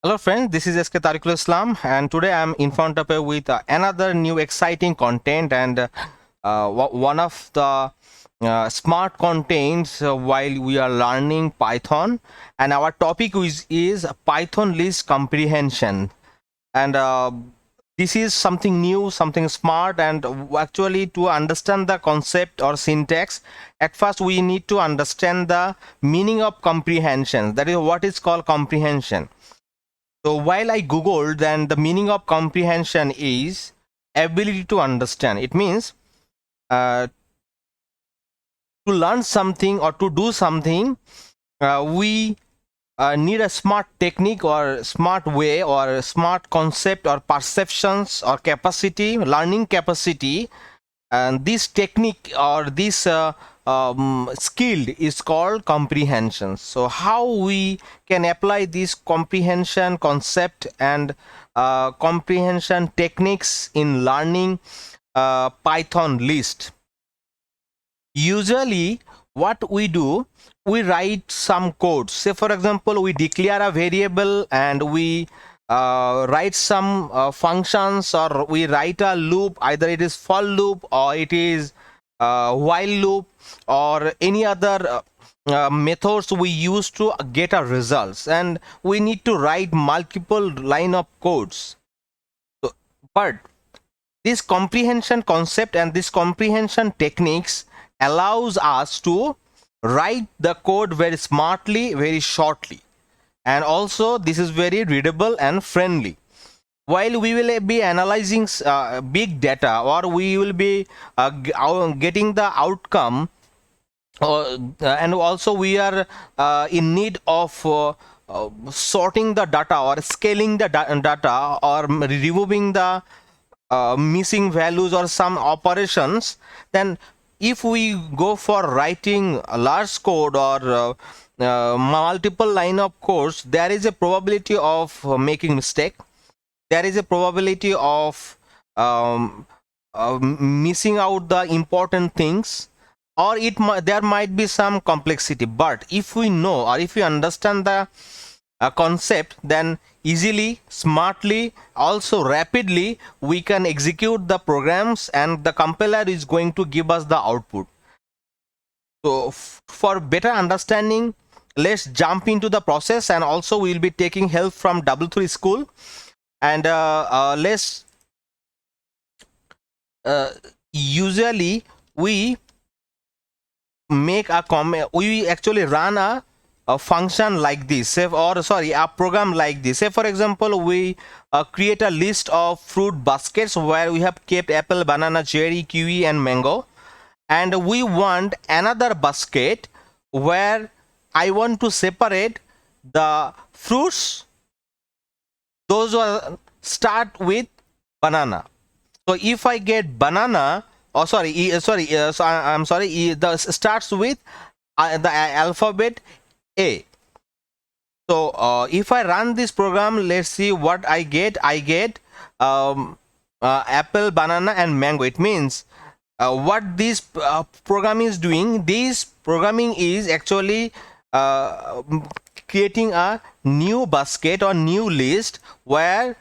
Hello friends, this is SK Tariqul Islam and today I am in front of you with another new exciting content and one of the smart contents while we are learning Python, and our topic is Python list comprehension. And this is something new, something smart, and actually to understand the concept or syntax, at first we need to understand the meaning of comprehension. That is what is called comprehension. So while I googled, then the meaning of comprehension is ability to understand. It means uh, to learn something or to do something, we need a smart technique or smart way or smart concept or perceptions or capacity, learning capacity, and this technique or this skill is called comprehension. So how we can apply this comprehension concept and comprehension techniques in learning Python list? Usually what we do, we write some code. Say for example, we declare a variable and we write some functions, or we write a loop, either it is for loop or it is while loop or any other methods we use to get our results, and we need to write multiple line of codes. But this comprehension concept and this comprehension techniques allows us to write the code very smartly, very shortly, and also this is very readable and friendly. While we will be analyzing big data, or we will be getting the outcome, and also we are in need of sorting the data or scaling the data or removing the missing values or some operations, then if we go for writing a large code or multiple line of codes, there is a probability of making mistake. There is a probability of missing out the important things, or there might be some complexity. But if we know or if we understand the concept, then easily, smartly, also rapidly we can execute the programs, and the compiler is going to give us the output. So for better understanding, let's jump into the process, and also we'll be taking help from W3 School. And let's usually we make a we actually run a function like this, say, or sorry, a program like this. Say for example, we create a list of fruit baskets where we have kept apple, banana, cherry, kiwi and mango, and we want another basket where I want to separate the fruits, those who start with banana. So if I get banana, oh sorry, I'm sorry, the starts with the alphabet A. So if I run this program, let's see what I get. I get apple, banana and mango. It means what this program is doing, this programming is actually creating a new basket or new list where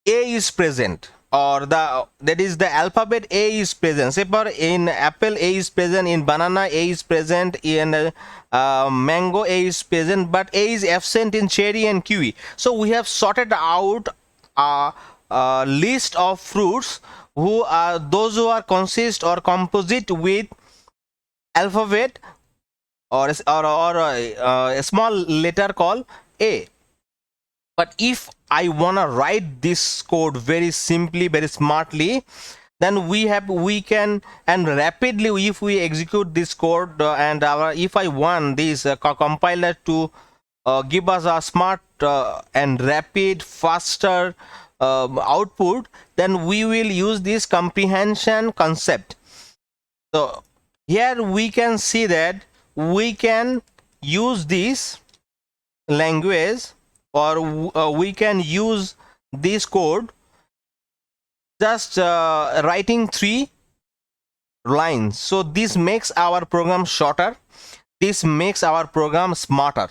A is present, or that is the alphabet A is present. Say for in apple A is present, in banana A is present, in mango A is present, but A is absent in cherry and kiwi. So we have sorted out a list of fruits who are those who are consist or composite with alphabet or a small letter called A. But if I want to write this code very simply, very smartly, then we can, and rapidly, if we execute this code and if I want this compiler to give us a smart and rapid, faster output, then we will use this comprehension concept. So here we can see that we can use this language, or we can use this code just writing 3 lines. So this makes our program shorter, this makes our program smarter.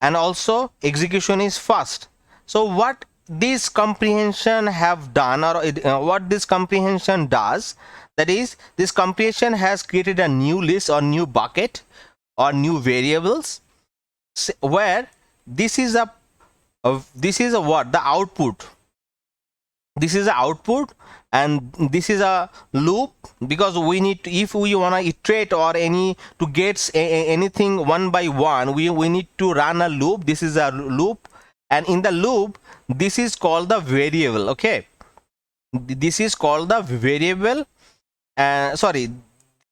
and also execution is fast. So what this comprehension have done, or what this comprehension does, that is, this comprehension has created a new list or new bucket or new variables, where this is a what the output, this is the output, and this is a loop, because we need to, if we want to iterate or any to get anything one by one, we need to run a loop. This is a loop, and in the loop this is called the variable. Okay, this is called the variable, sorry,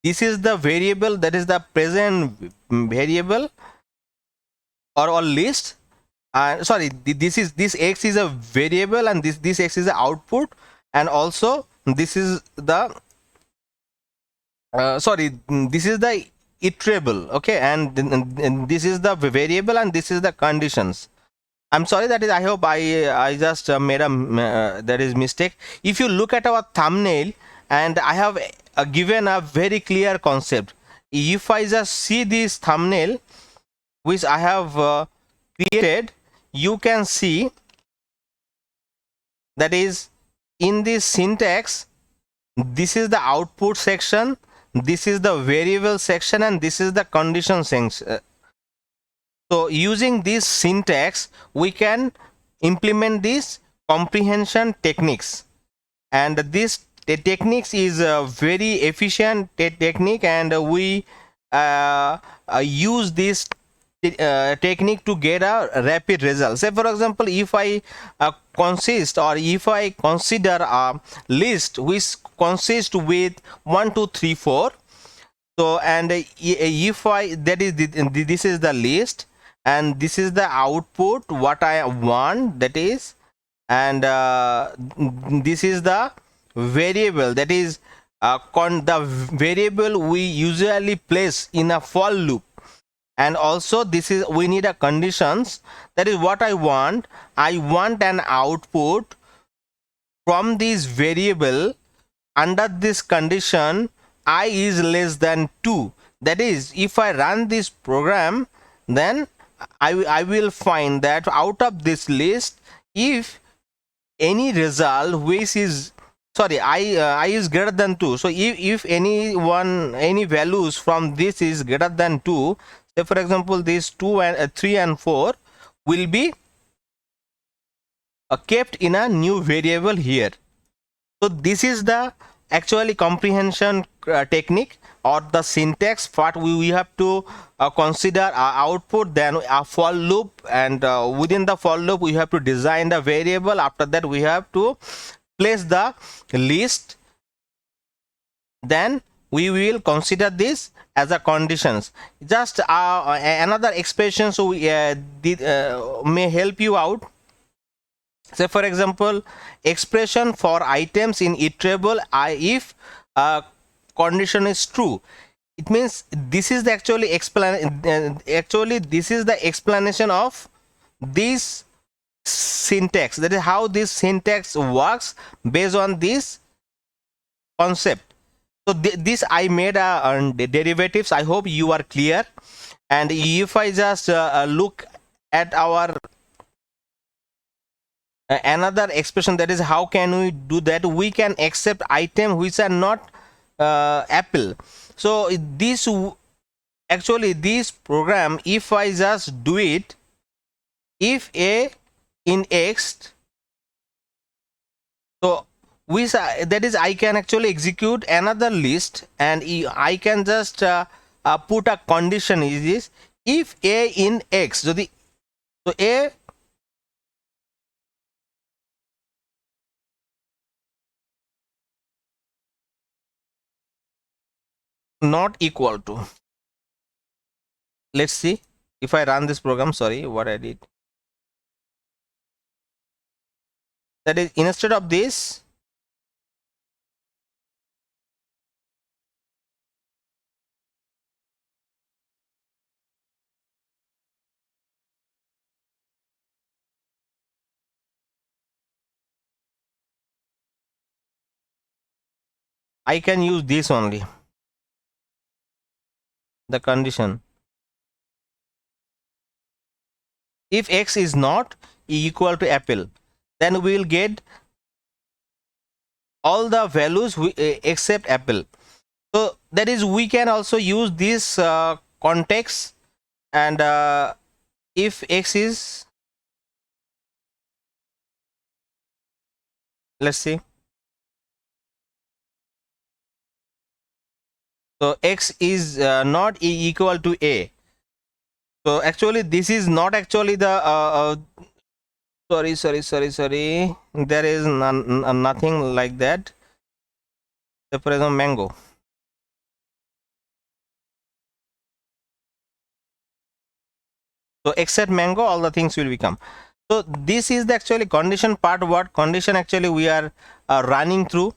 this is the variable, that is the present variable or list. Sorry, this x is a variable, and this x is the output, and also this is the sorry, this is the iterable. Okay, and this is the variable, and this is the conditions. I'm sorry, that is, I hope I just made a that is mistake. If you look at our thumbnail, and I have given a very clear concept. If I just see this thumbnail which I have created, you can see that is, in this syntax, this is the output section, this is the variable section, and this is the condition section. So using this syntax, we can implement these comprehension techniques, and this techniques is a very efficient technique, and we use this technique to get a rapid result. Say for example, if I if I consider a list which consists with 1 2 3 4, so, and if I, that is this is the list, and this is the output what I want, that is, and this is the variable, that is the variable we usually place in a for loop, and also this is, we need a conditions, that is what I want an output from this variable under this condition I is less than 2. That is, if I run this program, then I will find that out of this list, if any result which is, sorry, I is greater than 2, so if any values from this is greater than 2, say for example these 2 and 3 and 4 will be kept in a new variable here. So this is the actually comprehension technique, or the syntax part. We have to consider output, then a for loop, and within the for loop we have to design the variable. After that we have to place the list, then we will consider this as a conditions. Just another expression, so we may help you out. Say for example, expression for items in iterable if condition is true. It means this is the actually this is the explanation of this syntax, that is how this syntax works based on this concept. So this I made derivatives. I hope you are clear. And if I just look at our another expression, that is how can we do that, we can accept item which are not apple. So this actually this program, if I just do it, if a in x, so which that is I can actually execute another list, and I can just put a condition is this, if a in x, so a not equal to, let's see if I run this program, sorry what I did, that is instead of this, I can use this only, the condition. if x is not equal to apple, then we will get all the values except apple. So that is, we can also use this context, and if x is, let's see, so x is not equal to a. So actually this is not actually the sorry, there is nothing like that. The for example mango, so except mango all the things will become. So this is the actually condition part, what condition actually we are running through.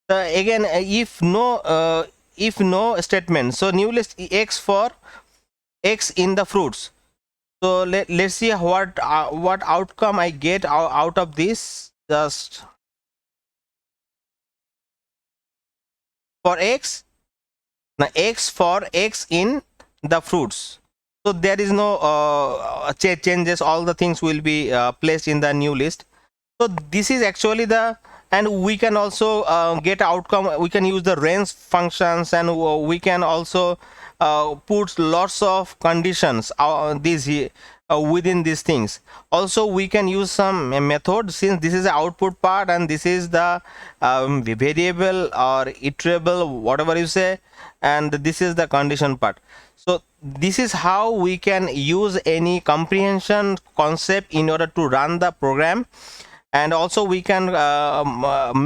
Again, if no statement, so new list x for x in the fruits. So let's see what outcome I get out of this. Just for x, now x for x in the fruits, so there is no changes, all the things will be placed in the new list. So this is actually the, and we can also get outcome, we can use the range functions, and we can also put lots of conditions within these things. Also we can use some method, since this is the output part and this is the variable or iterable, whatever you say, and this is the condition part. So this is how we can use any comprehension concept in order to run the program. And also we can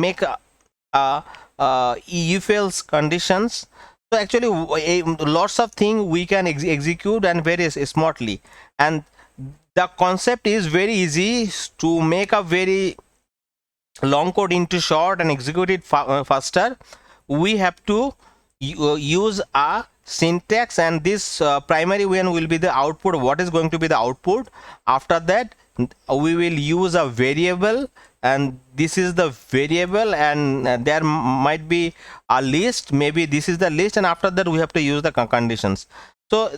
make if else conditions. So actually lots of things we can execute and very smartly, and the concept is very easy to make a very long code into short and execute it faster. We have to use a syntax, and this primary one will be the output, what is going to be the output. After that we will use a variable, and this is the variable, and there might be a list, maybe this is the list, and after that we have to use the conditions. So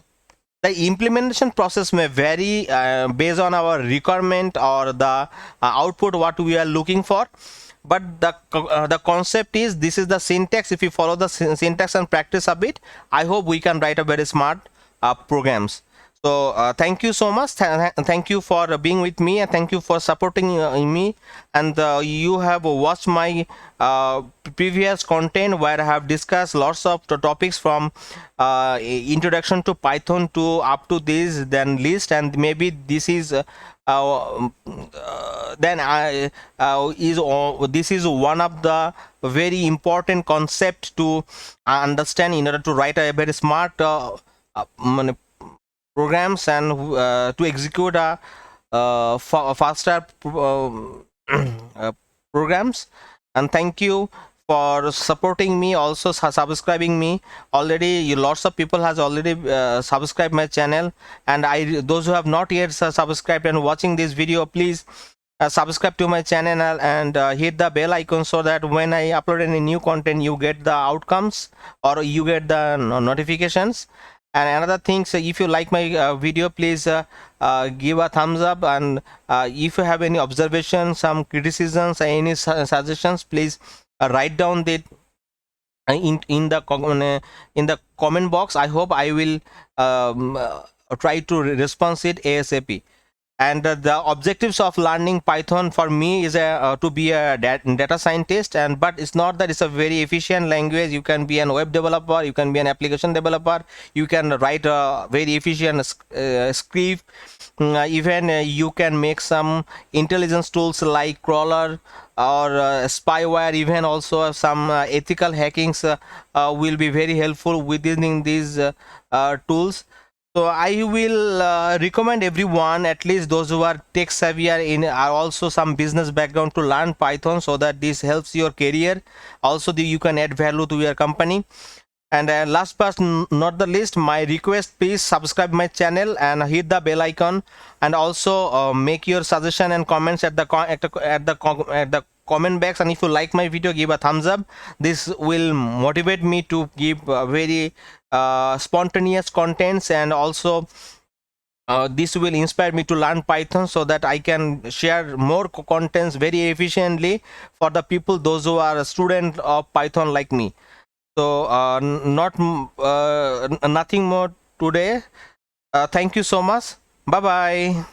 the implementation process may vary based on our requirement or the output what we are looking for, but the concept is, this is the syntax. If you follow the syntax and practice a bit, I hope we can write a very smart programs. So thank you so much. Thank you for being with me, and thank you for supporting me. And you have watched my previous content where I have discussed lots of topics from introduction to Python to up to this then list, and maybe this is then I this is one of the very important concept to understand in order to write a very smart programs, and to execute a faster programs. And thank you for supporting me, also subscribing me. Already lots of people has already subscribed my channel, and those who have not yet subscribed and watching this video, please subscribe to my channel and hit the bell icon, so that when I upload any new content you get the outcomes or you get the notifications. And another thing, so if you like my video, please give a thumbs up, and if you have any observations, some criticisms, any suggestions, please write down that in the comment box. I hope I will try to respond it ASAP. And the objectives of learning Python for me is to be a data scientist, and but it's not that it's a very efficient language. You can be an web developer, you can be an application developer, you can write a very efficient script, even you can make some intelligence tools like crawler or spyware. Even also some ethical hackings will be very helpful within these tools. So I will recommend everyone, at least those who are tech savvy are also some business background, to learn Python, so that this helps your career. Also you can add value to your company. And last but not the least, my request, please subscribe my channel and hit the bell icon, and also make your suggestion and comments at the comment box. And if you like my video, give a thumbs up. This will motivate me to give very spontaneous contents, and also this will inspire me to learn Python so that I can share more contents very efficiently for the people, those who are a student of Python like me. So nothing more today. Thank you so much. Bye bye.